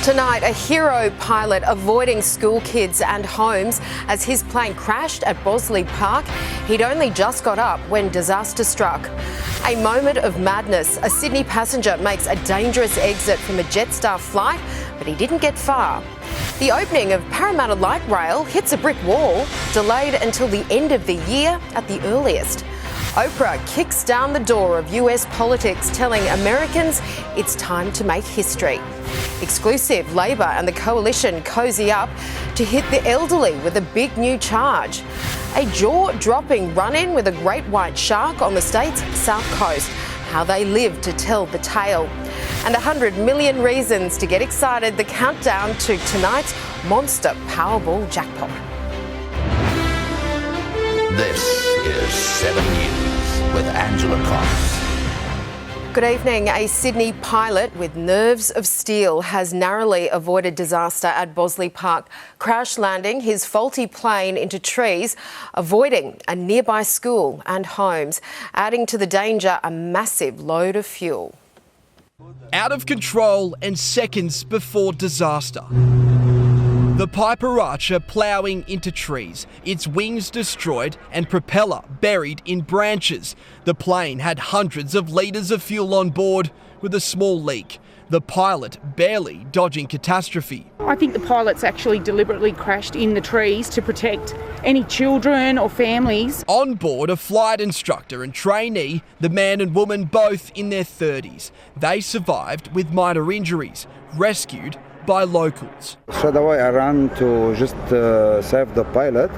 Tonight, a hero pilot avoiding school kids and homes as his plane crashed at Bosley Park. He'd only just got up when disaster struck. A moment of madness. A Sydney passenger makes a dangerous exit from a Jetstar flight, but he didn't get far. The opening of Parramatta Light Rail hits a brick wall, delayed until the end of the year at the earliest. Oprah kicks down the door of US politics, telling Americans it's time to make history. Exclusive, Labor and the Coalition cozy up to hit the elderly with a big new charge. A jaw-dropping run-in with a great white shark on the state's south coast. How they live to tell the tale. And 100 million reasons to get excited. The countdown to tonight's monster Powerball jackpot. This is 7 News with Angela Cox. Good evening. A Sydney pilot with nerves of steel has narrowly avoided disaster at Bosley Park, crash landing his faulty plane into trees, avoiding a nearby school and homes, adding to the danger a massive load of fuel. Out of control and seconds before disaster. The Piper Archer ploughing into trees, its wings destroyed and propeller buried in branches. The plane had hundreds of litres of fuel on board with a small leak. The pilot barely dodging catastrophe. I think the pilots actually deliberately crashed in the trees to protect any children or families. On board, a flight instructor and trainee, the man and woman both in their 30s. They survived with minor injuries, rescued by locals. Straight away I ran to just save the pilot,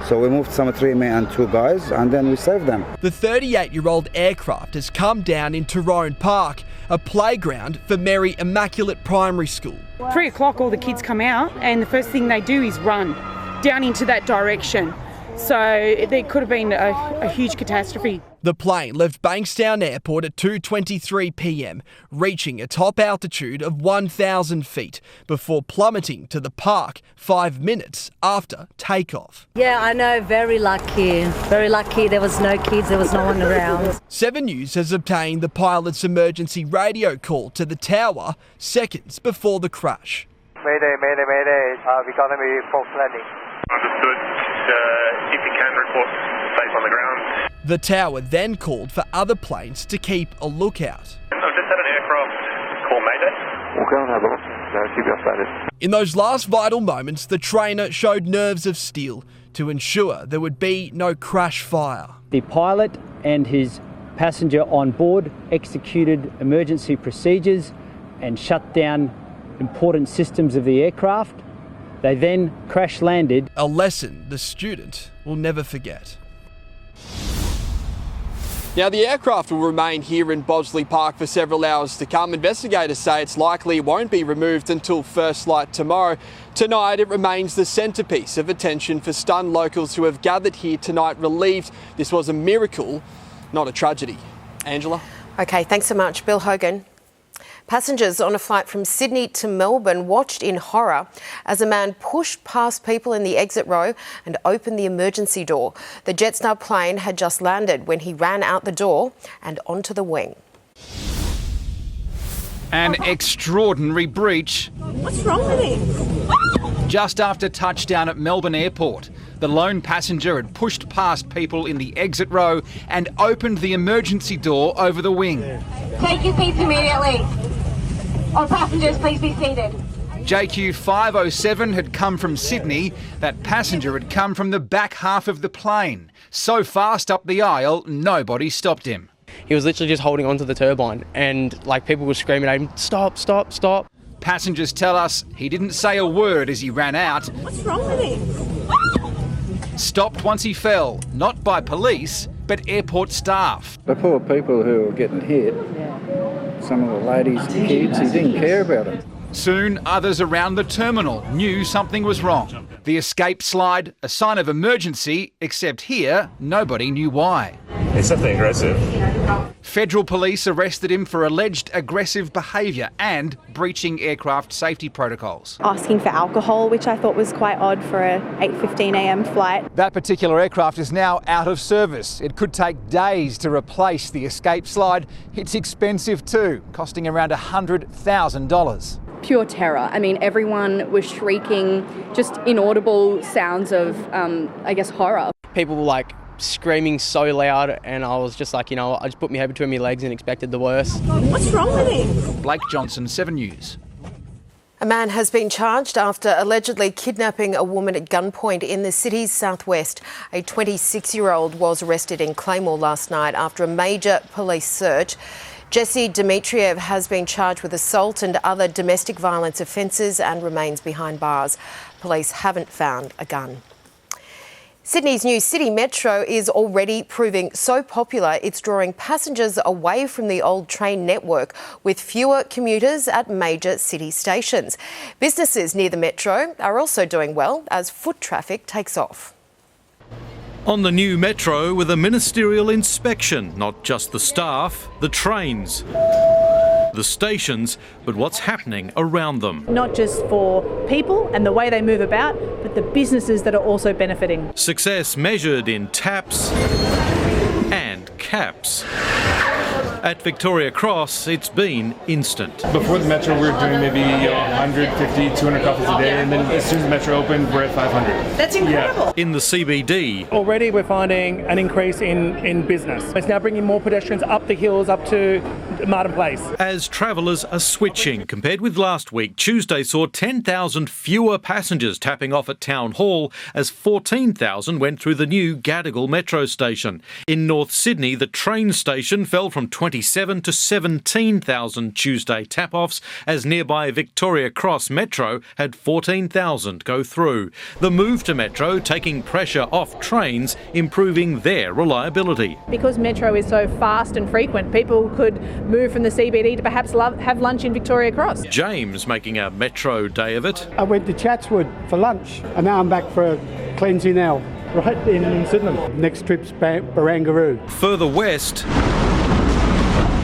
so we moved some 3 men and 2 guys and then we saved them. The 38-year-old aircraft has come down in Tyrone Park, a playground for Mary Immaculate Primary School. 3 o'clock all the kids come out and the first thing they do is run down into that direction. So there could have been a huge catastrophe. The plane left Bankstown Airport at 2:23 p.m, reaching a top altitude of 1,000 feet before plummeting to the park 5 minutes after takeoff. Yeah, I know, very lucky. Very lucky there was no kids, there was no one around. 7 News has obtained the pilot's emergency radio call to the tower seconds before the crash. Mayday, mayday, mayday. We got him a false landing. Understood. If you can, report safe on the ground. The tower then called for other planes to keep a lookout. I've just had an aircraft call Mayday. We'll go and have a look. Keep you updated. In those last vital moments, the trainer showed nerves of steel to ensure there would be no crash fire. The pilot and his passenger on board executed emergency procedures and shut down important systems of the aircraft. They then crash landed. A lesson the student will never forget. Now, the aircraft will remain here in Bosley Park for several hours to come. Investigators say it's likely it won't be removed until first light tomorrow. Tonight, it remains the centrepiece of attention for stunned locals who have gathered here tonight, relieved this was a miracle, not a tragedy. Angela? OK, thanks so much. Bill Hogan. Passengers on a flight from Sydney to Melbourne watched in horror as a man pushed past people in the exit row and opened the emergency door. The Jetstar plane had just landed when he ran out the door and onto the wing. An extraordinary breach. What's wrong with him? Just after touchdown at Melbourne Airport, the lone passenger had pushed past people in the exit row and opened the emergency door over the wing. Take your seats immediately. All passengers, please be seated. JQ 507 had come from Sydney. That passenger had come from the back half of the plane. So fast up the aisle, nobody stopped him. He was literally just holding onto the turbine and people were screaming at him, stop, stop, stop. Passengers tell us he didn't say a word as he ran out. What's wrong with him? Stopped once he fell, not by police, but airport staff. The poor people who were getting hit, some of the ladies and kids, he didn't care about them. Soon, others around the terminal knew something was wrong. The escape slide, a sign of emergency, except here, nobody knew why. It's definitely aggressive. Federal police arrested him for alleged aggressive behaviour and breaching aircraft safety protocols. Asking for alcohol, which I thought was quite odd for a 8:15 a.m. flight. That particular aircraft is now out of service. It could take days to replace the escape slide. It's expensive too, costing around $100,000. pure terror. I mean, everyone was shrieking, just inaudible sounds of, horror. People were like screaming so loud, and I was just like, I just put my head between my legs and expected the worst. What's wrong with him? Blake Johnson, 7 News. A man has been charged after allegedly kidnapping a woman at gunpoint in the city's southwest. A 26-year-old was arrested in Claymore last night after a major police search. Jesse Dmitriev has been charged with assault and other domestic violence offences and remains behind bars. Police haven't found a gun. Sydney's new City Metro is already proving so popular it's drawing passengers away from the old train network with fewer commuters at major city stations. Businesses near the Metro are also doing well as foot traffic takes off. On the new Metro with a ministerial inspection, not just the staff, the trains, the stations, but what's happening around them. Not just for people and the way they move about, but the businesses that are also benefiting. Success measured in taps and caps. At Victoria Cross, it's been instant. Before the Metro, we were doing maybe 150, 200 coffees a day, and then as soon as the Metro opened, we're at 500. That's incredible. Yeah. In the CBD. Already we're finding an increase in business. It's now bringing more pedestrians up the hills, up to Martin Place. As travellers are switching, compared with last week, Tuesday saw 10,000 fewer passengers tapping off at Town Hall as 14,000 went through the new Gadigal Metro station. In North Sydney, the train station fell from 27 to 17,000 Tuesday tap-offs as nearby Victoria Cross Metro had 14,000 go through. The move to Metro taking pressure off trains, improving their reliability. Because Metro is so fast and frequent, people could move from the CBD to perhaps have lunch in Victoria Cross. James making a Metro day of it. I went to Chatswood for lunch and now I'm back for a cleansing now, right in Sydney. Next trip's Barangaroo. Further west,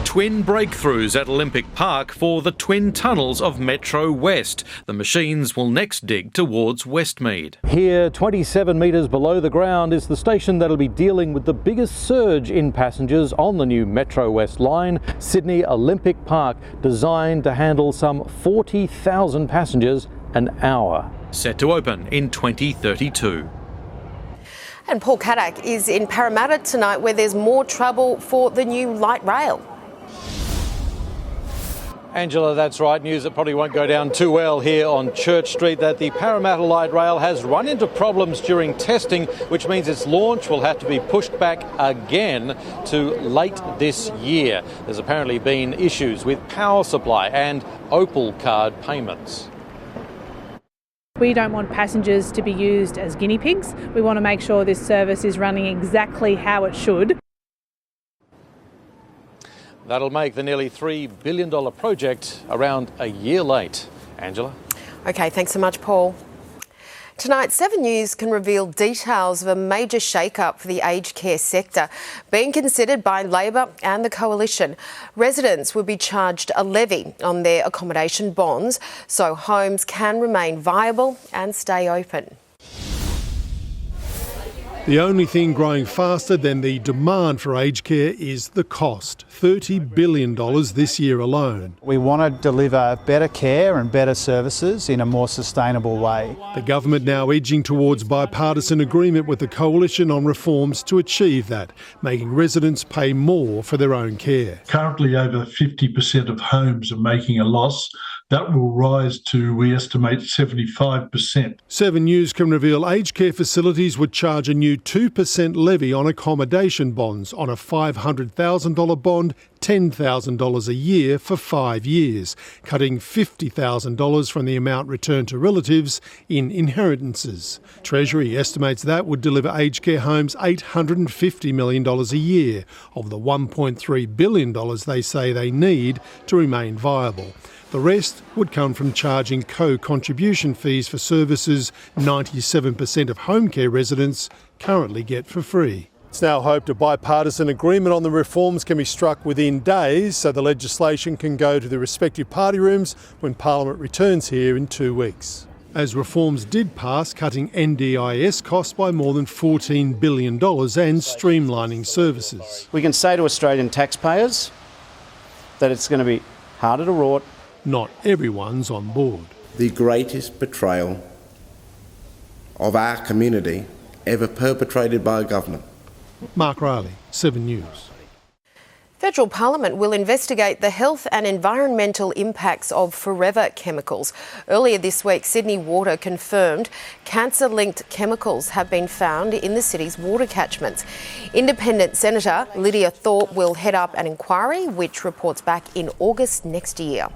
twin breakthroughs at Olympic Park for the twin tunnels of Metro West. The machines will next dig towards Westmead. Here, 27 metres below the ground, is the station that'll be dealing with the biggest surge in passengers on the new Metro West line, Sydney Olympic Park, designed to handle some 40,000 passengers an hour. Set to open in 2032. And Paul Caddick is in Parramatta tonight where there's more trouble for the new light rail. Angela, that's right. News that probably won't go down too well here on Church Street, that the Parramatta Light Rail has run into problems during testing, which means its launch will have to be pushed back again to late this year. There's apparently been issues with power supply and Opal card payments. We don't want passengers to be used as guinea pigs. We want to make sure this service is running exactly how it should. That'll make the nearly $3 billion project around a year late. Angela? OK, thanks so much, Paul. Tonight, 7 News can reveal details of a major shakeup for the aged care sector being considered by Labor and the Coalition. Residents will be charged a levy on their accommodation bonds so homes can remain viable and stay open. The only thing growing faster than the demand for aged care is the cost, $30 billion this year alone. We want to deliver better care and better services in a more sustainable way. The government now edging towards bipartisan agreement with the Coalition on reforms to achieve that, making residents pay more for their own care. Currently, over 50% of homes are making a loss. That will rise to, we estimate, 75%. 7 News can reveal aged care facilities would charge a new 2% levy on accommodation bonds. On a $500,000 bond, $10,000 a year for 5 years, cutting $50,000 from the amount returned to relatives in inheritances. Treasury estimates that would deliver aged care homes $850 million a year of the $1.3 billion they say they need to remain viable. The rest would come from charging co-contribution fees for services 97% of home care residents currently get for free. It's now hoped a bipartisan agreement on the reforms can be struck within days so the legislation can go to the respective party rooms when Parliament returns here in 2 weeks. As reforms did pass, cutting NDIS costs by more than $14 billion and streamlining services. We can say to Australian taxpayers that it's going to be harder to rot, not everyone's on board. The greatest betrayal of our community ever perpetrated by a government. Mark Riley, 7 News. Federal Parliament will investigate the health and environmental impacts of forever chemicals. Earlier this week, Sydney Water confirmed cancer-linked chemicals have been found in the city's water catchments. Independent Senator Lydia Thorpe will head up an inquiry which reports back in August next year.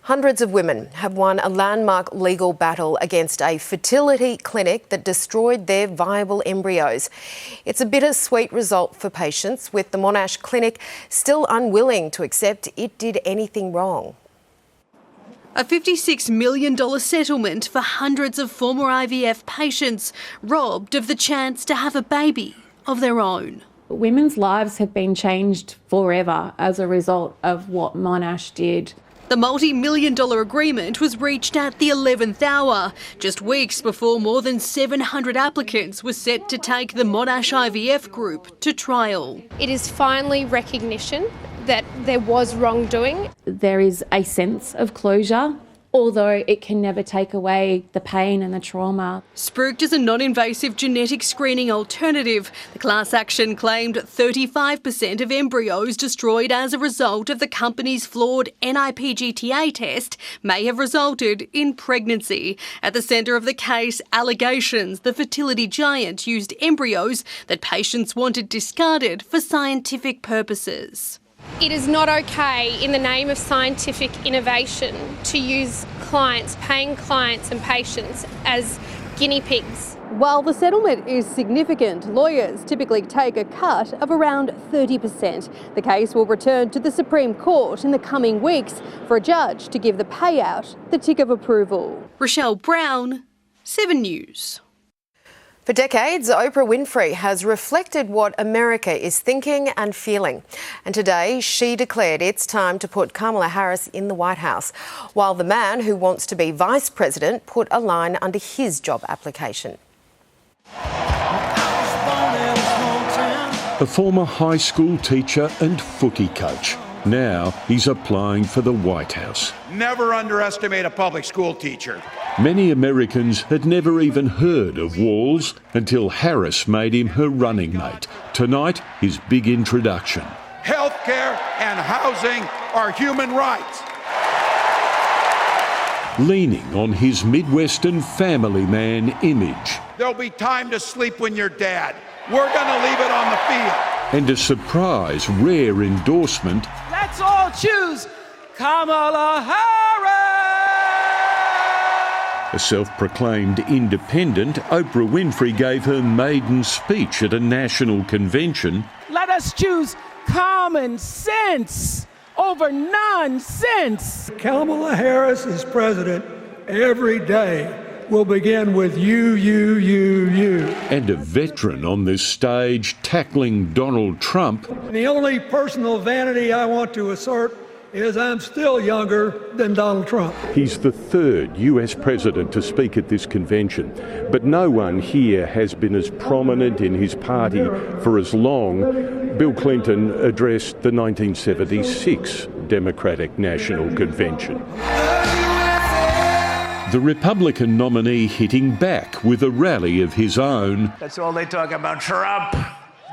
Hundreds of women have won a landmark legal battle against a fertility clinic that destroyed their viable embryos. It's a bittersweet result for patients, with the Monash Clinic still unwilling to accept it did anything wrong. A $56 million settlement for hundreds of former IVF patients robbed of the chance to have a baby of their own. Women's lives have been changed forever as a result of what Monash did. The multi-million-dollar agreement was reached at the 11th hour, just weeks before more than 700 applicants were set to take the Monash IVF group to trial. It is finally recognition that there was wrongdoing. There is a sense of closure, although it can never take away the pain and the trauma. Spruiked as a non-invasive genetic screening alternative, the class action claimed 35% of embryos destroyed as a result of the company's flawed NIPGTA test may have resulted in pregnancy. At the centre of the case, allegations the fertility giant used embryos that patients wanted discarded for scientific purposes. It is not okay in the name of scientific innovation to use clients, paying clients and patients as guinea pigs. While the settlement is significant, lawyers typically take a cut of around 30%. The case will return to the Supreme Court in the coming weeks for a judge to give the payout the tick of approval. Rochelle Brown, 7 News. For decades, Oprah Winfrey has reflected what America is thinking and feeling. And today, she declared it's time to put Kamala Harris in the White House, while the man who wants to be vice president put a line under his job application. A former high school teacher and footy coach. Now he's applying for the White House. Never underestimate a public school teacher. Many Americans had never even heard of Walls until Harris made him her running mate. Tonight, his big introduction. Healthcare and housing are human rights. Leaning on his Midwestern family man image. There'll be time to sleep when you're dead. We're going to leave it on the field. And a surprise, rare endorsement. Let's all choose Kamala Harris! A self-proclaimed independent, Oprah Winfrey gave her maiden speech at a national convention. Let us choose common sense over nonsense. Kamala Harris is president every day. Will begin with you. And a veteran on this stage tackling Donald Trump. The only personal vanity I want to assert is I'm still younger than Donald Trump. He's the third US president to speak at this convention, but no one here has been as prominent in his party for as long. Bill Clinton addressed the 1976 Democratic National Convention. The Republican nominee hitting back with a rally of his own. That's all they talk about, Trump.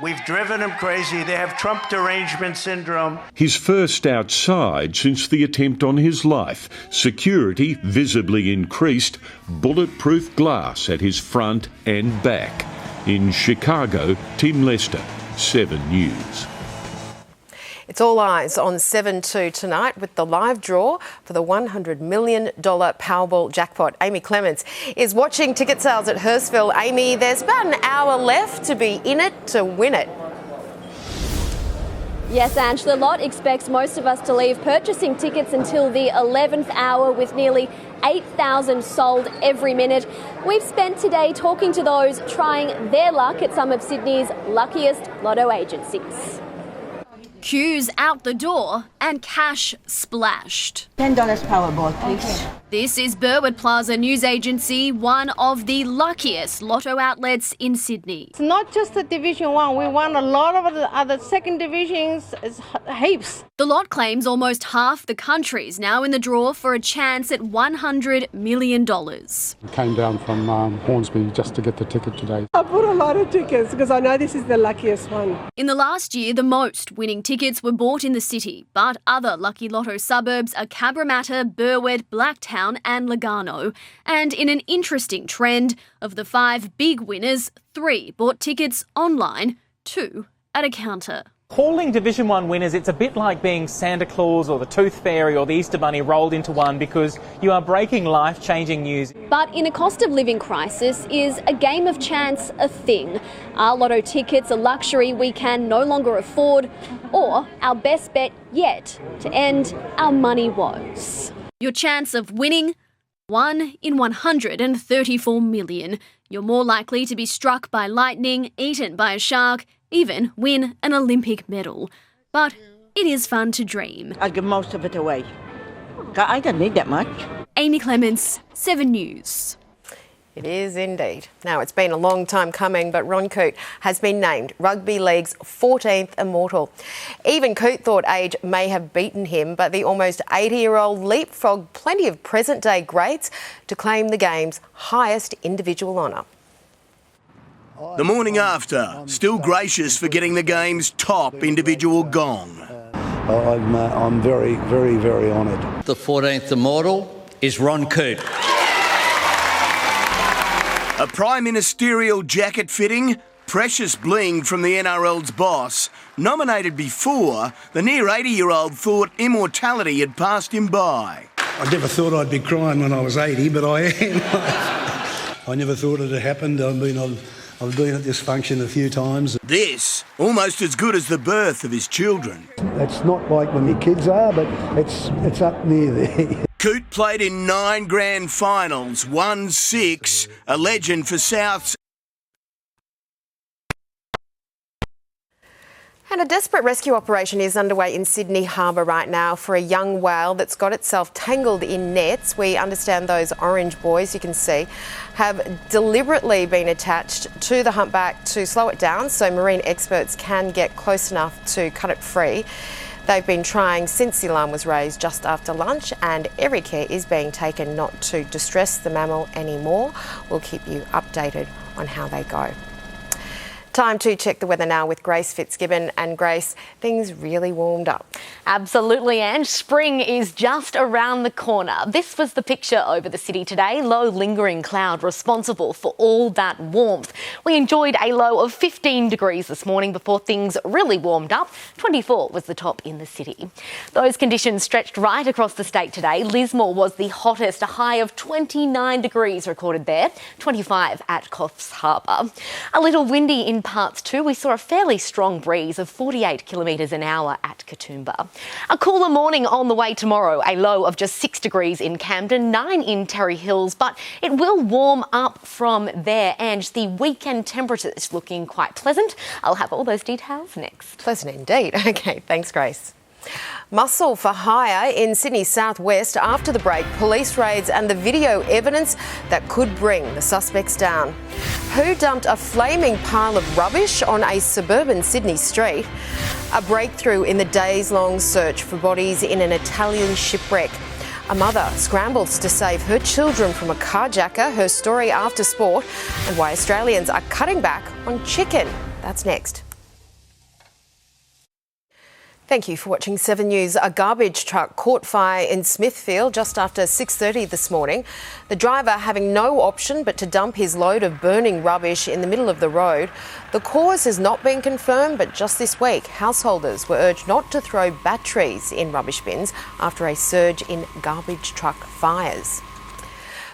We've driven him crazy. They have Trump derangement syndrome. His first outside since the attempt on his life. Security visibly increased, bulletproof glass at his front and back. In Chicago, Tim Lester, 7 News. It's all eyes on 7-2 tonight with the live draw for the $100 million Powerball jackpot. Amy Clements is watching ticket sales at Hurstville. Amy, there's about an hour left to be in it to win it. Yes, Ange, the lot expects most of us to leave purchasing tickets until the 11th hour, with nearly 8,000 sold every minute. We've spent today talking to those trying their luck at some of Sydney's luckiest lotto agencies. Queues out the door and cash splashed. $10 Powerball, please. Okay. This is Burwood Plaza News Agency, one of the luckiest lotto outlets in Sydney. It's not just the Division 1, we won a lot of the other second divisions, heaps. The lot claims almost half the country's now in the draw for a chance at $100 million. I came down from Hornsby just to get the ticket today. I bought a lot of tickets because I know this is the luckiest one. In the last year, the most winning tickets were bought in the city, but other lucky lotto suburbs are Cabramatta, Burwood, Blacktown and Lugano. And in an interesting trend, of the 5 big winners, 3 bought tickets online, 2 at a counter. Calling Division 1 winners, it's a bit like being Santa Claus or the Tooth Fairy or the Easter Bunny rolled into one, because you are breaking life-changing news. But in a cost of living crisis, is a game of chance a thing? Are lotto tickets a luxury we can no longer afford, or our best bet yet to end our money woes? Your chance of winning? 1 in 134 million. You're more likely to be struck by lightning, eaten by a shark, even win an Olympic medal. But it is fun to dream. I give most of it away. I don't need that much. Amy Clements, 7 News. It is indeed. Now, it's been a long time coming, but Ron Coote has been named Rugby League's 14th Immortal. Even Coote thought age may have beaten him, but the almost 80-year-old leapfrogged plenty of present-day greats to claim the game's highest individual honour. The morning after, still gracious for getting the game's top individual gong. I'm very, very, very honoured. The 14th Immortal is Ron Coote. A prime ministerial jacket fitting, precious bling from the NRL's boss, nominated before the near 80-year-old thought immortality had passed him by. I never thought I'd be crying when I was 80, but I am. I never thought it had happened. I've been at this function a few times. This, almost as good as the birth of his children. It's not like when your kids are, but it's up near there. Coote played in 9 grand finals, won 6, a legend for Souths. And a desperate rescue operation is underway in Sydney Harbour right now for a young whale that's got itself tangled in nets. We understand those orange buoys, you can see, have deliberately been attached to the humpback to slow it down so marine experts can get close enough to cut it free. They've been trying since the alarm was raised just after lunch, and every care is being taken not to distress the mammal anymore. We'll keep you updated on how they go. Time to check the weather now with Grace Fitzgibbon. And Grace, things really warmed up. Absolutely, and spring is just around the corner. This was the picture over the city today. Low lingering cloud responsible for all that warmth. We enjoyed a low of 15 degrees this morning before things really warmed up. 24 was the top in the city. Those conditions stretched right across the state today. Lismore was the hottest, a high of 29 degrees recorded there, 25 at Coffs Harbour. A little windy in parts too. We saw a fairly strong breeze of 48 kilometres an hour at Katoomba. A cooler morning on the way tomorrow. A low of just 6 degrees in Camden, 9 in Terry Hills, but it will warm up from there, and the weekend temperature is looking quite pleasant. I'll have all those details next. Pleasant indeed. Okay, thanks, Grace. Muscle for hire in Sydney's southwest after the break. Police raids and the video evidence that could bring the suspects down. Who dumped a flaming pile of rubbish on a suburban Sydney street? A breakthrough in the days-long search for bodies in an Italian shipwreck. A mother scrambles to save her children from a carjacker. Her story after sport, and why Australians are cutting back on chicken. That's next. Thank you for watching 7 News. A garbage truck caught fire in Smithfield just after 6:30 this morning. The driver having no option but to dump his load of burning rubbish in the middle of the road. The cause has not been confirmed, but just this week, householders were urged not to throw batteries in rubbish bins after a surge in garbage truck fires.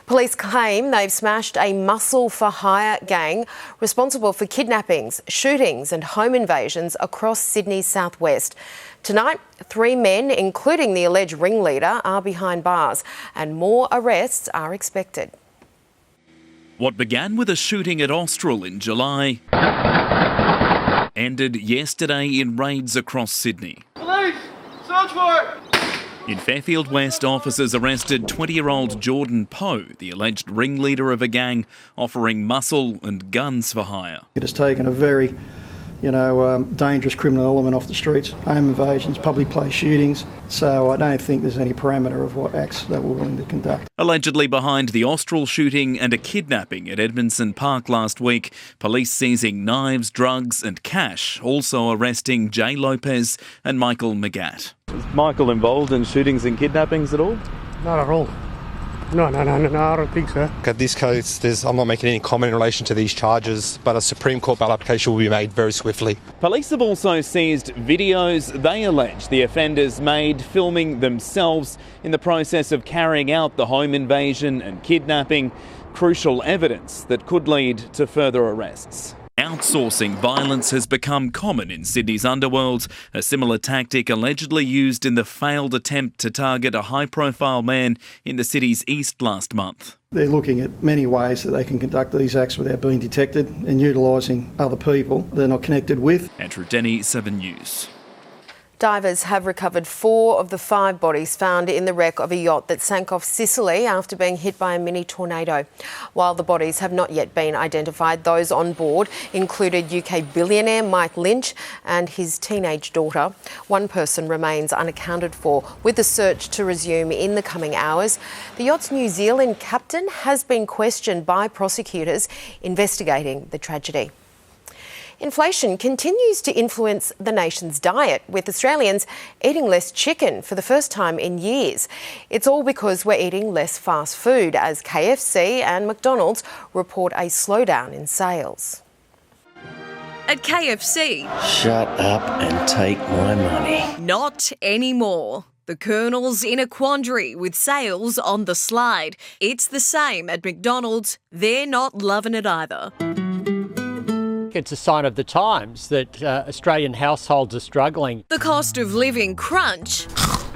Police claim they've smashed a muscle for hire gang responsible for kidnappings, shootings and home invasions across Sydney's southwest. Tonight, 3 men, including the alleged ringleader, are behind bars, and more arrests are expected. What began with a shooting at Austral in July ended yesterday in raids across Sydney. Police! Search warrant! In Fairfield West, officers arrested 20-year-old Jordan Poe, the alleged ringleader of a gang offering muscle and guns for hire. It has taken a very dangerous criminal element off the streets, home invasions, public place shootings, so I don't think there's any parameter of what acts that we're willing to conduct. Allegedly behind the Austral shooting and a kidnapping at Edmondson Park last week, police seizing knives, drugs and cash, also arresting Jay Lopez and Michael McGatt. Is Michael involved in shootings and kidnappings at all? Not at all. No, I don't think so. At this case, I'm not making any comment in relation to these charges, but a Supreme Court bail application will be made very swiftly. Police have also seized videos they allege the offenders made filming themselves in the process of carrying out the home invasion and kidnapping, crucial evidence that could lead to further arrests. Outsourcing violence has become common in Sydney's underworld, a similar tactic allegedly used in the failed attempt to target a high-profile man in the city's east last month. They're looking at many ways that they can conduct these acts without being detected and utilising other people they're not connected with. Andrew Denny, 7 News. Divers have recovered 4 of the 5 bodies found in the wreck of a yacht that sank off Sicily after being hit by a mini tornado. While the bodies have not yet been identified, those on board included UK billionaire Mike Lynch and his teenage daughter. One person remains unaccounted for, with the search to resume in the coming hours. The yacht's New Zealand captain has been questioned by prosecutors investigating the tragedy. Inflation continues to influence the nation's diet, with Australians eating less chicken for the first time in years. It's all because we're eating less fast food, as KFC and McDonald's report a slowdown in sales. At KFC, shut up and take my money. Not anymore. The Colonel's in a quandary with sales on the slide. It's the same at McDonald's. They're not loving it either. It's a sign of the times that Australian households are struggling. The cost of living crunch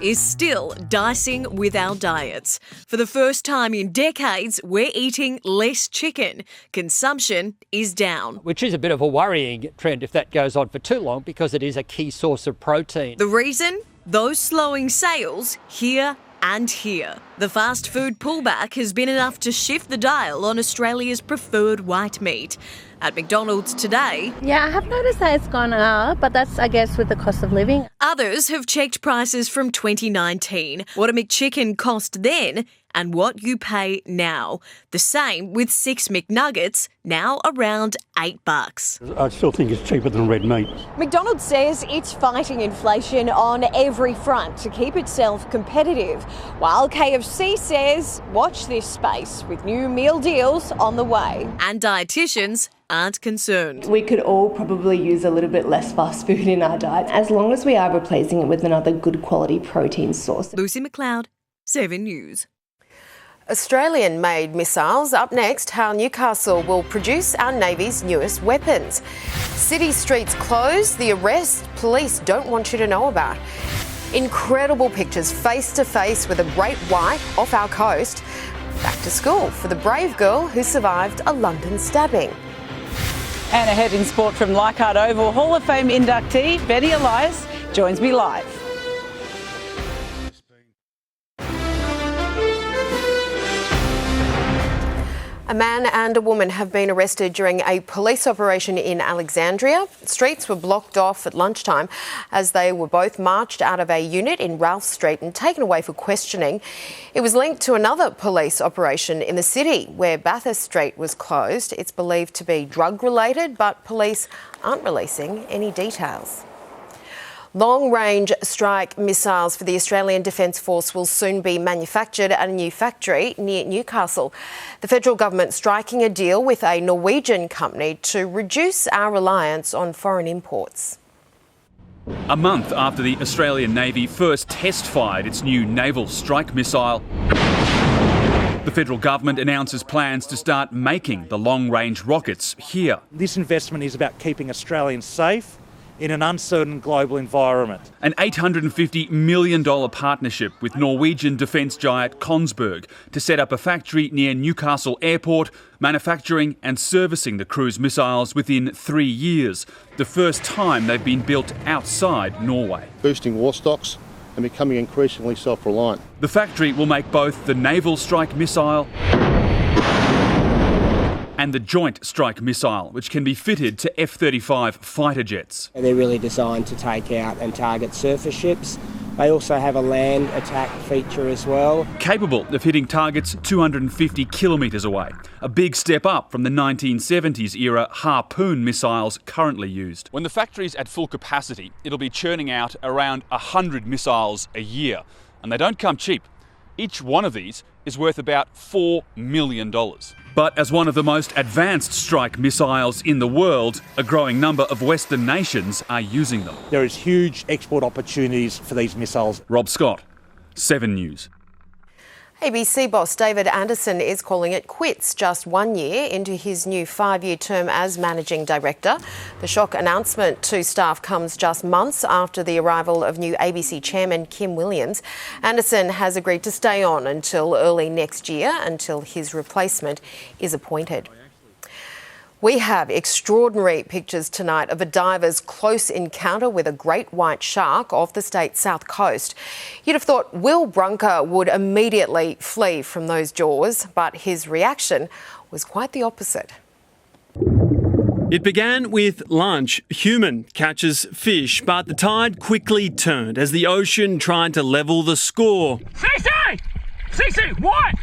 is still dicing with our diets. For the first time in decades, we're eating less chicken. Consumption is down. Which is a bit of a worrying trend if that goes on for too long, because it is a key source of protein. The reason? Those slowing sales here and here. The fast food pullback has been enough to shift the dial on Australia's preferred white meat. At McDonald's today, Yeah, I have noticed that it's gone up, but that's, I guess, with the cost of living. Others have checked prices from 2019, what a McChicken cost then and what you pay now. The same with 6 McNuggets, now around $8. I still think it's cheaper than red meat. McDonald's says it's fighting inflation on every front to keep itself competitive, while KFC says watch this space with new meal deals on the way. And dietitians aren't concerned. We could all probably use a little bit less fast food in our diet, as long as we are replacing it with another good quality protein source. Lucy McLeod, 7 News. Australian-made missiles. Up next, how Newcastle will produce our Navy's newest weapons. City streets closed, the arrest police don't want you to know about. Incredible pictures face-to-face with a great white off our coast. Back to school for the brave girl who survived a London stabbing. And ahead in sport from Leichhardt Oval, Hall of Fame inductee Betty Elias joins me live. A man and a woman have been arrested during a police operation in Alexandria. Streets were blocked off at lunchtime as they were both marched out of a unit in Ralph Street and taken away for questioning. It was linked to another police operation in the city where Bathurst Street was closed. It's believed to be drug-related, but police aren't releasing any details. Long-range strike missiles for the Australian Defence Force will soon be manufactured at a new factory near Newcastle. The federal government striking a deal with a Norwegian company to reduce our reliance on foreign imports. A month after the Australian Navy first test-fired its new naval strike missile, the federal government announces plans to start making the long-range rockets here. This investment is about keeping Australians safe in an uncertain global environment. An $850 million partnership with Norwegian defence giant Kongsberg to set up a factory near Newcastle Airport, manufacturing and servicing the cruise missiles within 3 years, the first time they've been built outside Norway. Boosting war stocks and becoming increasingly self-reliant. The factory will make both the Naval Strike Missile and the Joint Strike Missile, which can be fitted to F-35 fighter jets. They're really designed to take out and target surface ships. They also have a land attack feature as well. Capable of hitting targets 250 kilometres away, a big step up from the 1970s era Harpoon missiles currently used. When the factory's at full capacity, it'll be churning out around 100 missiles a year, and they don't come cheap. Each one of these is worth about $4 million. But as one of the most advanced strike missiles in the world, a growing number of Western nations are using them. There is huge export opportunities for these missiles. Rob Scott, 7 News. ABC boss David Anderson is calling it quits just 1 year into his new 5-year term as managing director. The shock announcement to staff comes just months after the arrival of new ABC chairman Kim Williams. Anderson has agreed to stay on until early next year, until his replacement is appointed. We have extraordinary pictures tonight of a diver's close encounter with a great white shark off the state's south coast. You'd have thought Will Brunker would immediately flee from those jaws, but his reaction was quite the opposite. It began with lunch. Human catches fish, but the tide quickly turned as the ocean tried to level the score. CC, what?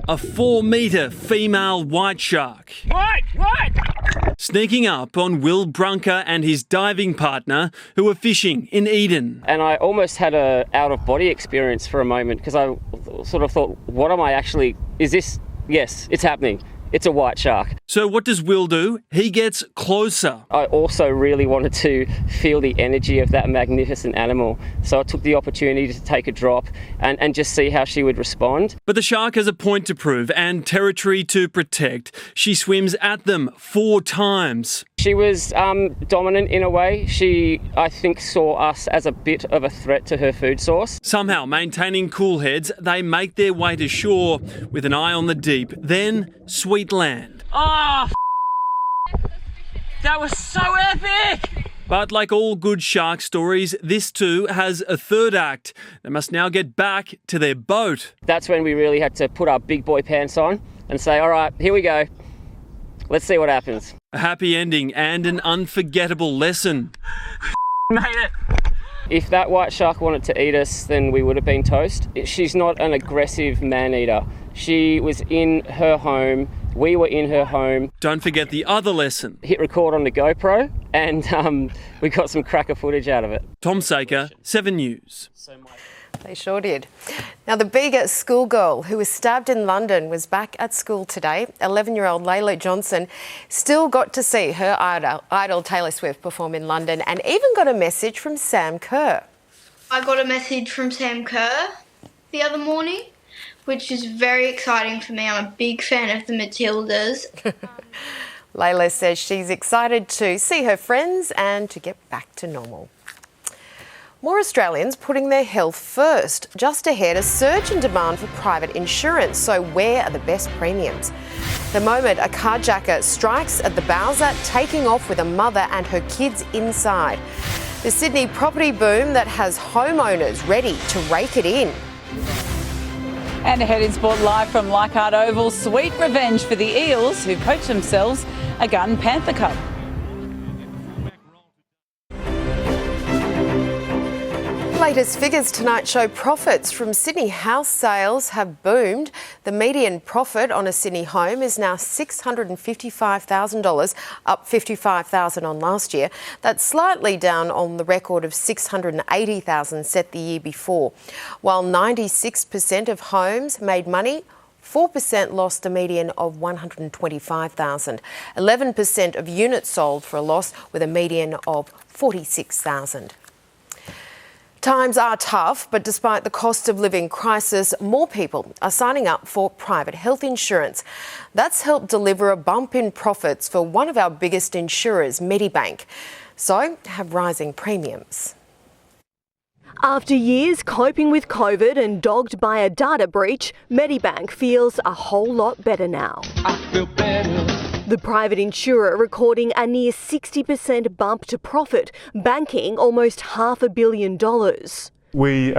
A 4-metre female white shark. What? Sneaking up on Will Brunker and his diving partner who were fishing in Eden. And I almost had a out-of-body experience for a moment because I sort of thought, what am I actually... Is this... Yes, it's happening. It's a white shark. So what does Will do? He gets closer. I also really wanted to feel the energy of that magnificent animal. So I took the opportunity to take a drop and just see how she would respond. But the shark has a point to prove and territory to protect. She swims at them 4 times. She was dominant in a way. She, I think, saw us as a bit of a threat to her food source. Somehow, maintaining cool heads, they make their way to shore with an eye on the deep. Then, sweet land. Oh, that was so epic! But like all good shark stories, this too has a third act. They must now get back to their boat. That's when we really had to put our big boy pants on and say, all right, here we go. Let's see what happens. A happy ending and an unforgettable lesson. Made it. If that white shark wanted to eat us, then we would have been toast. She's not an aggressive man-eater. She was in her home. We were in her home. Don't forget the other lesson. Hit record on the GoPro and we got some cracker footage out of it. Tom Saker, 7 News. They sure did. Now, the big schoolgirl who was stabbed in London was back at school today. 11-year-old Layla Johnson still got to see her idol Taylor Swift perform in London and even got a message from Sam Kerr. I got a message from Sam Kerr the other morning, which is very exciting for me. I'm a big fan of the Matildas. Layla says she's excited to see her friends and to get back to normal. More Australians putting their health first. Just ahead, a surge in demand for private insurance. So where are the best premiums? The moment a carjacker strikes at the Bowser, taking off with a mother and her kids inside. The Sydney property boom that has homeowners ready to rake it in. And ahead in sport live from Leichhardt Oval, sweet revenge for the Eels who poached themselves a Gun Panther Cup. Latest figures tonight show profits from Sydney house sales have boomed. The median profit on a Sydney home is now $655,000, up $55,000 on last year. That's slightly down on the record of $680,000 set the year before. While 96% of homes made money, 4% lost a median of $125,000. 11% of units sold for a loss with a median of $46,000. Times are tough, but despite the cost of living crisis, more people are signing up for private health insurance. That's helped deliver a bump in profits for one of our biggest insurers, Medibank. So have rising premiums. After years coping with COVID and dogged by a data breach, Medibank feels a whole lot better now. I feel better. The private insurer recording a near 60% bump to profit, banking almost $500 million. We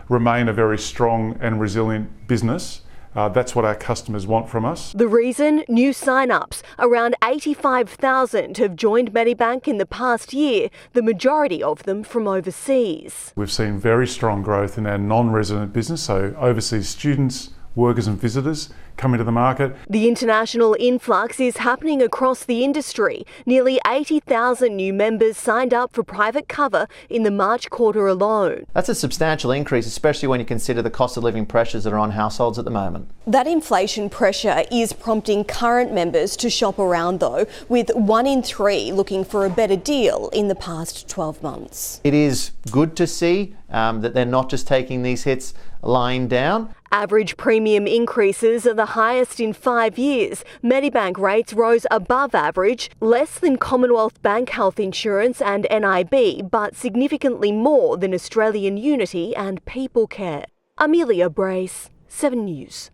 remain a very strong and resilient business. That's what our customers want from us. The reason? New sign-ups. Around 85,000 have joined Medibank in the past year, the majority of them from overseas. We've seen very strong growth in our non-resident business, so overseas students, workers and visitors come into the market. The international influx is happening across the industry. Nearly 80,000 new members signed up for private cover in the March quarter alone. That's a substantial increase, especially when you consider the cost of living pressures that are on households at the moment. That inflation pressure is prompting current members to shop around though, with 1 in 3 looking for a better deal in the past 12 months. It is good to see that they're not just taking these hits lying down. Average premium increases are the highest in 5 years. Medibank rates rose above average, less than Commonwealth Bank health insurance and NIB, but significantly more than Australian Unity and People Care. Amelia Brace, 7 News.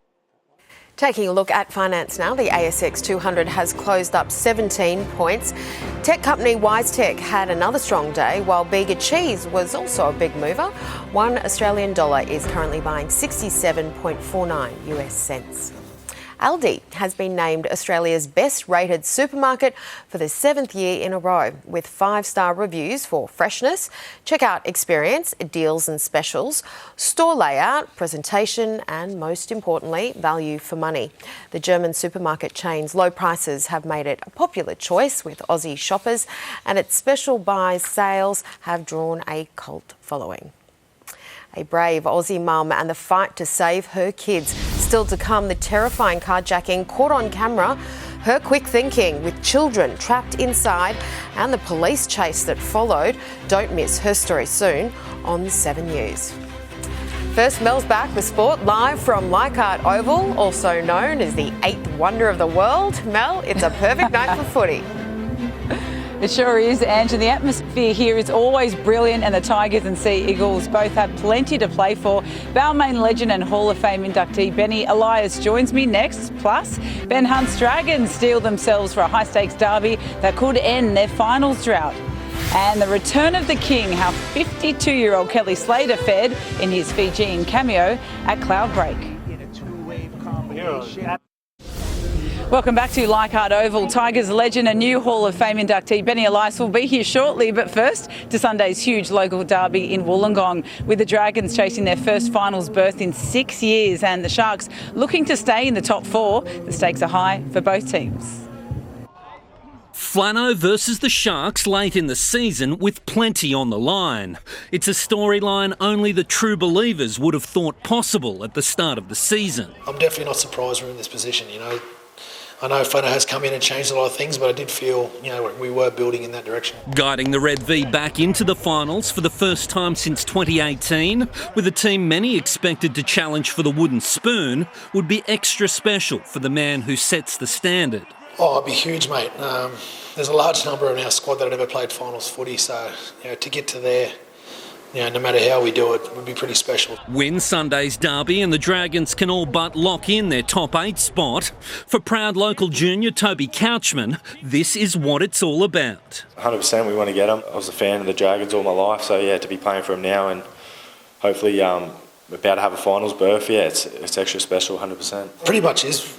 Taking a look at finance now, the ASX 200 has closed up 17 points. Tech company WiseTech had another strong day, while Bega Cheese was also a big mover. $1 Australian is currently buying 67.49 US cents. Aldi has been named Australia's best-rated supermarket for the 7th year in a row, with 5-star reviews for freshness, checkout experience, deals and specials, store layout, presentation and, most importantly, value for money. The German supermarket chain's low prices have made it a popular choice with Aussie shoppers, and its special buy sales have drawn a cult following. A brave Aussie mum and the fight to save her kids. Still to come, the terrifying carjacking caught on camera, her quick thinking with children trapped inside, and the police chase that followed. Don't miss her story soon on 7 News. First, Mel's back with sport live from Leichhardt Oval, also known as the 8th wonder of the world. Mel, it's a perfect night for footy. It sure is, Ange, and the atmosphere here is always brilliant, and the Tigers and Sea Eagles both have plenty to play for. Balmain legend and Hall of Fame inductee Benny Elias joins me next. Plus, Ben Hunt's Dragons steel themselves for a high-stakes derby that could end their finals drought. And the return of the king, how 52-year-old Kelly Slater fared in his Fijian cameo at Cloudbreak. Welcome back to Leichhardt Oval. Tigers legend and new Hall of Fame inductee Benny Elias will be here shortly, but first to Sunday's huge local derby in Wollongong, with the Dragons chasing their first finals berth in 6 years and the Sharks looking to stay in the top 4. The stakes are high for both teams. Flano versus the Sharks late in the season with plenty on the line. It's a storyline only the true believers would have thought possible at the start of the season. I'm definitely not surprised we're in this position, you know. I know Flano has come in and changed a lot of things, but I did feel, we were building in that direction. Guiding the Red V back into the finals for the first time since 2018, with a team many expected to challenge for the wooden spoon, would be extra special for the man who sets the standard. Oh, it'd be huge, mate. There's a large number in our squad that have never played finals footy, so to get to there, no matter how we do it, would be pretty special. Win Sunday's derby and the Dragons can all but lock in their top 8 spot. For proud local junior Toby Couchman, this is what it's all about. 100% we want to get them. I was a fan of the Dragons all my life, so to be playing for them now and hopefully about to have a finals berth, it's extra special, 100%. Pretty much is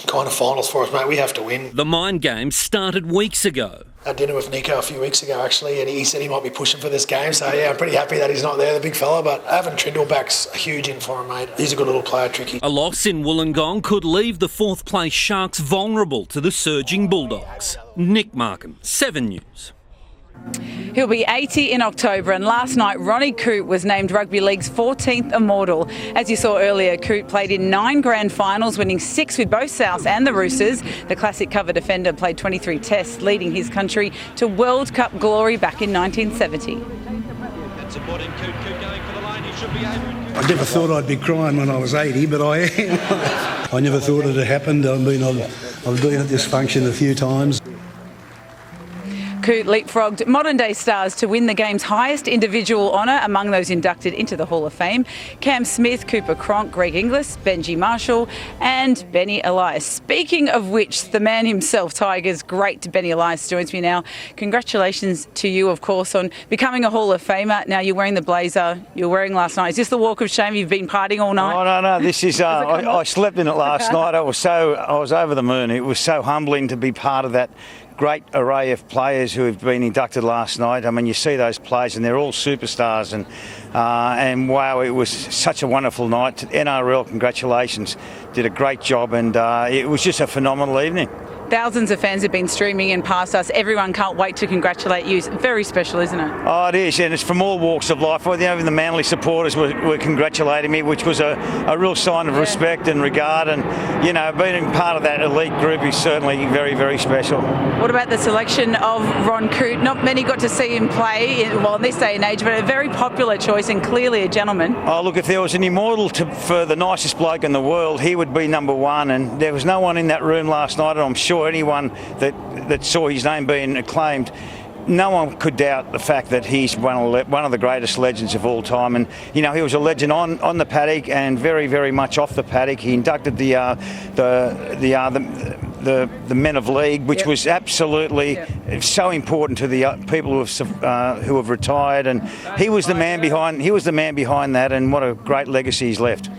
kind of finals for us, mate. We have to win. The mind game started weeks ago. I had dinner with Nico a few weeks ago, actually, and he said he might be pushing for this game. So, I'm pretty happy that he's not there, the big fella. But having Trindleback's a huge in for him, mate. He's a good little player, tricky. A loss in Wollongong could leave the 4th place Sharks vulnerable to the surging Bulldogs. Nick Markham, 7 News. He'll be 80 in October, and last night Ronnie Coote was named Rugby League's 14th Immortal. As you saw earlier, Coote played in 9 grand finals, winning 6 with both Souths and the Roosters. The classic cover defender played 23 tests, leading his country to World Cup glory back in 1970. I never thought I'd be crying when I was 80, but I am. I never thought it had happened. I've been at this function a few times. Coote leapfrogged modern-day stars to win the game's highest individual honour among those inducted into the Hall of Fame. Cam Smith, Cooper Cronk, Greg Inglis, Benji Marshall and Benny Elias. Speaking of which, the man himself, Tigers great Benny Elias, joins me now. Congratulations to you, of course, on becoming a Hall of Famer. Now, you're wearing the blazer you were wearing last night. Is this the walk of shame? You've been partying all night? Oh, no. This is... I slept in it last night. I was over the moon. It was so humbling to be part of that great array of players who have been inducted last night. I mean, you see those players and they're all superstars, and wow, it was such a wonderful night. NRL, congratulations, did a great job, and it was just a phenomenal evening. Thousands of fans have been streaming in past us. Everyone can't wait to congratulate you. It's very special, isn't it? Oh, it is, and it's from all walks of life. Well, even the Manly supporters were congratulating me, which was a real sign of respect and regard. And, being part of that elite group is certainly very, very special. What about the selection of Ron Coote? Not many got to see him play, in this day and age, but a very popular choice and clearly a gentleman. Oh, look, if there was an immortal for the nicest bloke in the world, he would be number one. And there was no one in that room last night, and I'm sure anyone that saw his name being acclaimed, no one could doubt the fact that he's one of the greatest legends of all time. And he was a legend on the paddock and very, very much off the paddock. He inducted the Men of League, which was absolutely so important to the people who have retired. And he was the man behind that, and what a great legacy he's left.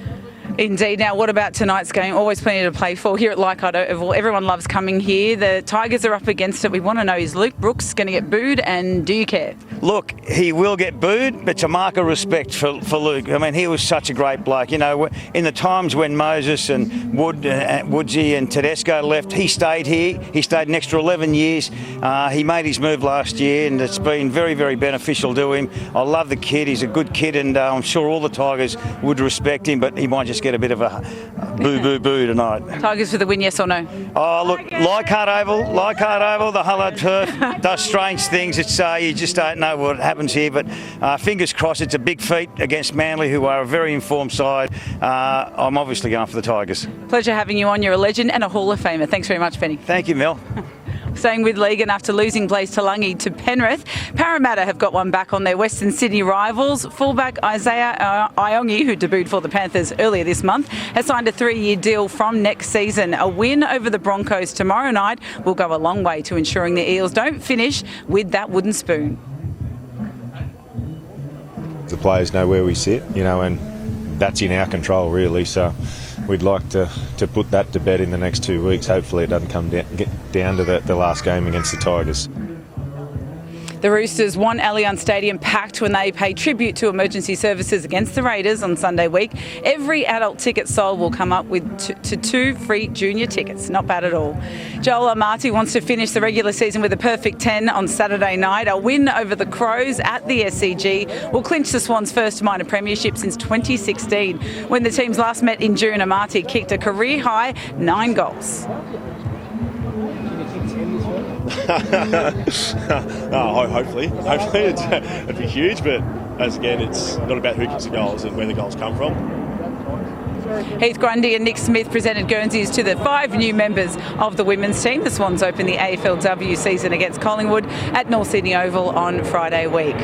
Indeed. Now, what about tonight's game? Always plenty to play for here at Leichhardt Oval. Everyone loves coming here. The Tigers are up against it. We want to know, is Luke Brooks going to get booed, and do you care? Look, he will get booed, but to mark a respect for Luke. I mean, he was such a great bloke. In the times when Moses and Woodsy and Tedesco left, he stayed here. He stayed an extra 11 years. He made his move last year, and it's been very, very beneficial to him. I love the kid. He's a good kid, and I'm sure all the Tigers would respect him, but he might just get a bit of a boo tonight. Tigers for the win, yes or no? Oh, look, Leichhardt Oval, the Hullard turf does strange things. It's you just don't know what happens here, but fingers crossed. It's a big feat against Manly, who are a very informed side. I'm obviously going for the Tigers. Pleasure having you on. You're a legend and a Hall of Famer. Thanks very much, Benny. Thank you, Mel. Staying with League, and after losing Blaze Talangi to Penrith, Parramatta have got one back on their Western Sydney rivals. Fullback Isaiah Iongi, who debuted for the Panthers earlier this month, has signed a 3-year deal from next season. A win over the Broncos tomorrow night will go a long way to ensuring the Eels don't finish with that wooden spoon. The players know where we sit, and that's in our control, really. So we'd like to put that to bed in the next 2 weeks. Hopefully it doesn't get down to the last game against the Tigers. The Roosters want Allianz Stadium packed when they pay tribute to emergency services against the Raiders on Sunday week. Every adult ticket sold will come up with two free junior tickets. Not bad at all. Joel Amati wants to finish the regular season with a perfect 10 on Saturday night. A win over the Crows at the SCG will clinch the Swans' first minor premiership since 2016. When the teams last met in June, Amati kicked a career-high 9 goals. Hopefully it'd be huge, but as again, it's not about who kicks the goals and where the goals come from. Heath Grundy and Nick Smith presented Guernseys to the 5 new members of the women's team. The Swans open the AFLW season against Collingwood at North Sydney Oval on Friday week.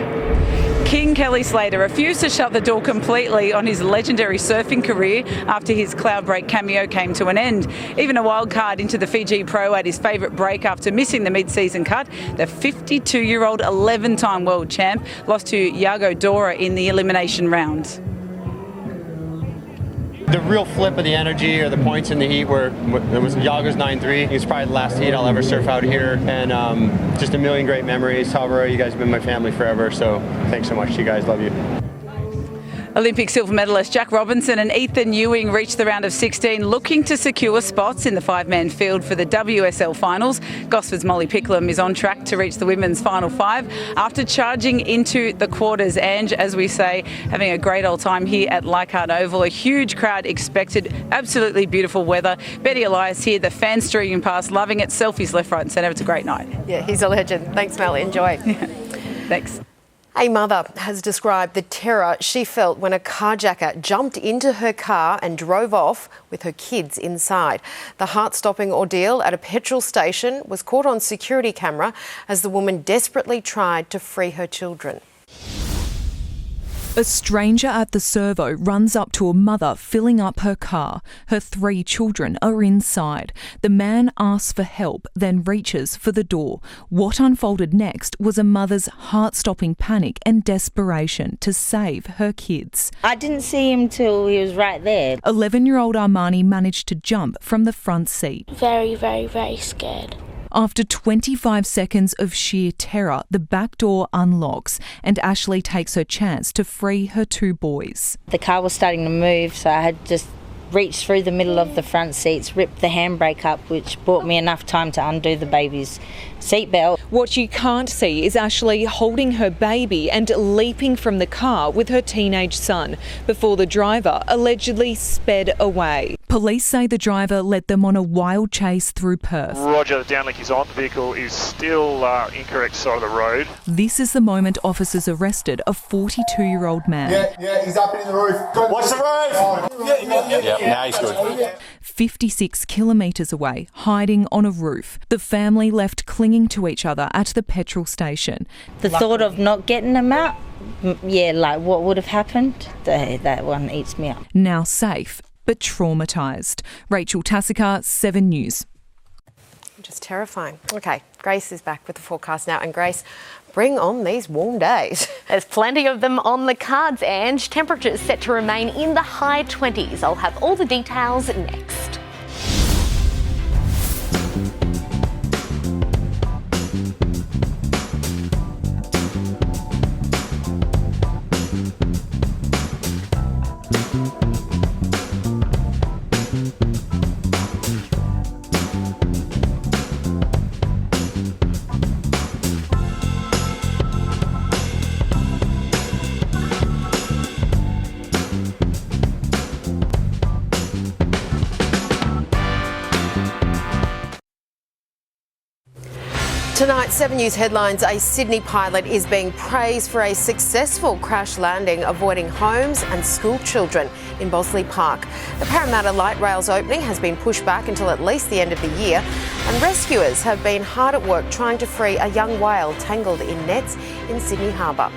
King Kelly Slater refused to shut the door completely on his legendary surfing career after his Cloudbreak cameo came to an end. Even a wild card into the Fiji Pro at his favourite break after missing the mid-season cut, the 52-year-old 11-time world champ lost to Iago Dora in the elimination round. The real flip of the energy or the points in the heat where it was Iago's 9-3. It's probably the last heat I'll ever surf out here, and just a million great memories. However, you guys have been my family forever, so thanks so much to you guys. Love you. Olympic silver medalist Jack Robinson and Ethan Ewing reached the round of 16 looking to secure spots in the 5-man field for the WSL finals. Gosford's Molly Picklum is on track to reach the women's final 5 after charging into the quarters. And as we say, having a great old time here at Leichhardt Oval. A huge crowd expected, absolutely beautiful weather. Benny Elias here, the fans streaming past, loving it. Selfies left, right and centre. It's a great night. Yeah, he's a legend. Thanks, Mel. Enjoy. Thanks. A mother has described the terror she felt when a carjacker jumped into her car and drove off with her kids inside. The heart-stopping ordeal at a petrol station was caught on security camera as the woman desperately tried to free her children. A stranger at the servo runs up to a mother filling up her car. Her 3 children are inside. The man asks for help, then reaches for the door. What unfolded next was a mother's heart-stopping panic and desperation to save her kids. I didn't see him till he was right there. 11-year-old Armani managed to jump from the front seat. Very, very, very scared. After 25 seconds of sheer terror, the back door unlocks and Ashley takes her chance to free her 2 boys. The car was starting to move, so I had just reached through the middle of the front seats, ripped the handbrake up, which bought me enough time to undo the baby's seatbelt. What you can't see is Ashley holding her baby and leaping from the car with her teenage son before the driver allegedly sped away. Police say the driver led them on a wild chase through Perth. Roger, the downlink is on. The vehicle is still incorrect side of the road. This is the moment officers arrested a 42-year-old man. Yeah, he's up in the roof. Watch the roof! Yeah, now he's good. 56 kilometres away, hiding on a roof. The family left clinging to each other at the petrol station. The thought of not getting them out, like what would have happened, that one eats me up. Now safe, but traumatised. Rachel Tassakar, 7 News. Just terrifying. OK, Grace is back with the forecast now. And Grace, bring on these warm days. There's plenty of them on the cards, Ange. Temperatures set to remain in the high 20s. I'll have all the details next. Tonight, 7 News headlines. A Sydney pilot is being praised for a successful crash landing, avoiding homes and school children in Bosley Park. The Parramatta Light Rail's opening has been pushed back until at least the end of the year, and rescuers have been hard at work trying to free a young whale tangled in nets in Sydney Harbour.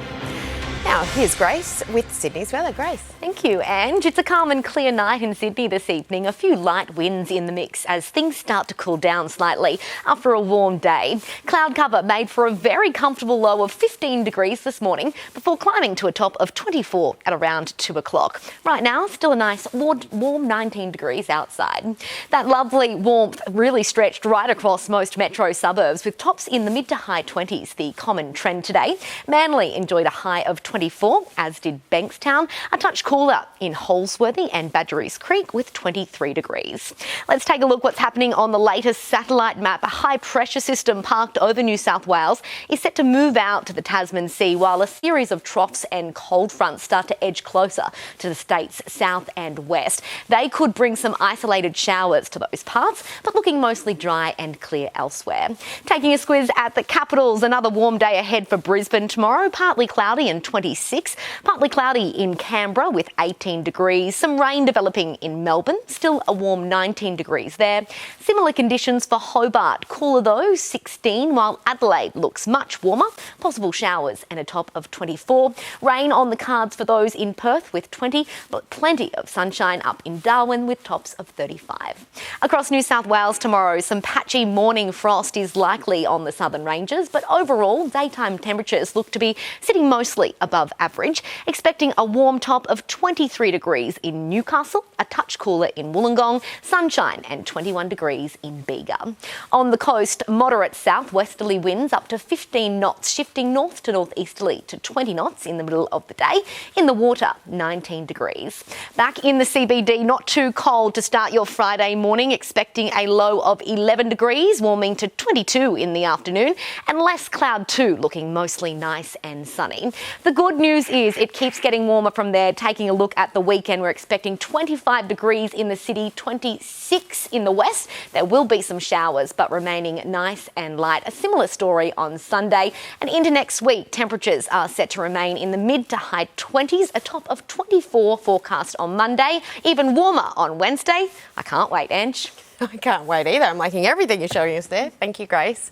Now, here's Grace with Sydney's weather. Grace. Thank you, Ange. It's a calm and clear night in Sydney this evening. A few light winds in the mix as things start to cool down slightly after a warm day. Cloud cover made for a very comfortable low of 15 degrees this morning before climbing to a top of 24 at around 2 o'clock. Right now, still a nice warm 19 degrees outside. That lovely warmth really stretched right across most metro suburbs with tops in the mid to high 20s, the common trend today. Manly enjoyed a high of 24, as did Bankstown. A touch cooler in Holsworthy and Badgerys Creek with 23 degrees. Let's take a look what's happening on the latest satellite map. A high pressure system parked over New South Wales is set to move out to the Tasman Sea while a series of troughs and cold fronts start to edge closer to the state's south and west. They could bring some isolated showers to those parts, but looking mostly dry and clear elsewhere. Taking a squiz at the capitals, another warm day ahead for Brisbane tomorrow. Partly cloudy and 26, partly cloudy in Canberra with 18 degrees. Some rain developing in Melbourne, still a warm 19 degrees there. Similar conditions for Hobart, cooler though, 16, while Adelaide looks much warmer. Possible showers and a top of 24. Rain on the cards for those in Perth with 20, but plenty of sunshine up in Darwin with tops of 35. Across New South Wales tomorrow, some patchy morning frost is likely on the southern ranges, but overall daytime temperatures look to be sitting mostly above average. Expecting a warm top of 23 degrees in Newcastle, a touch cooler in Wollongong, sunshine and 21 degrees in Bega. On the coast, moderate southwesterly winds up to 15 knots, shifting north to northeasterly to 20 knots in the middle of the day. In the water, 19 degrees. Back in the CBD, not too cold to start your Friday morning, expecting a low of 11 degrees, warming to 22 in the afternoon, and less cloud too, looking mostly nice and sunny. The good good news is it keeps getting warmer from there. Taking a look at the weekend, we're expecting 25 degrees in the city, 26 in the west. There will be some showers, but remaining nice and light. A similar story on Sunday. And into next week, temperatures are set to remain in the mid to high 20s, a top of 24 forecast on Monday, even warmer on Wednesday. I can't wait, Ange. I can't wait either. I'm liking everything you're showing us there. Thank you, Grace.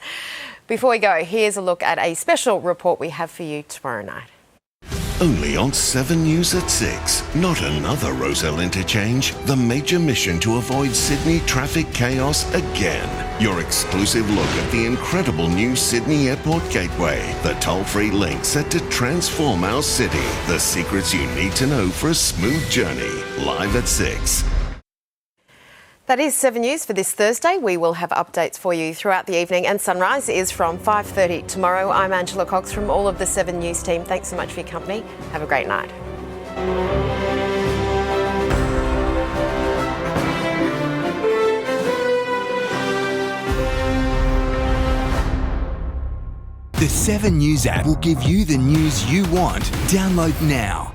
Before we go, here's a look at a special report we have for you tomorrow night. Only on 7 News at 6. Not another Rozelle interchange. The major mission to avoid Sydney traffic chaos again. Your exclusive look at the incredible new Sydney Airport Gateway. The toll-free link set to transform our city. The secrets you need to know for a smooth journey. Live at 6. That is 7 News for this Thursday. We will have updates for you throughout the evening, and Sunrise is from 5:30 tomorrow. I'm Angela Cox from all of the 7 News team. Thanks so much for your company. Have a great night. The 7 News app will give you the news you want. Download now.